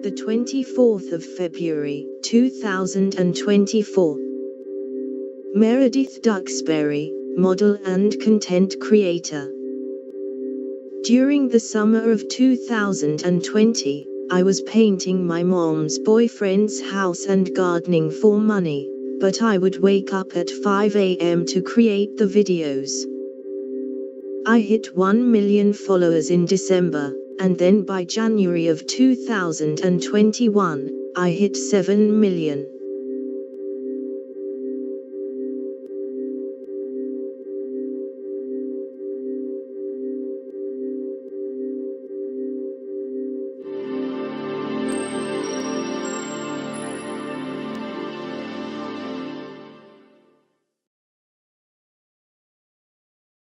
The 24th of February, 2024. Meredith Duxbury, model and content creator. During the summer of 2020, I was painting my mom's boyfriend's house and gardening for money, but I would wake up at 5 a.m. to create the videos. I hit 1 million followers in December, and then by January of 2021, I hit 7 million.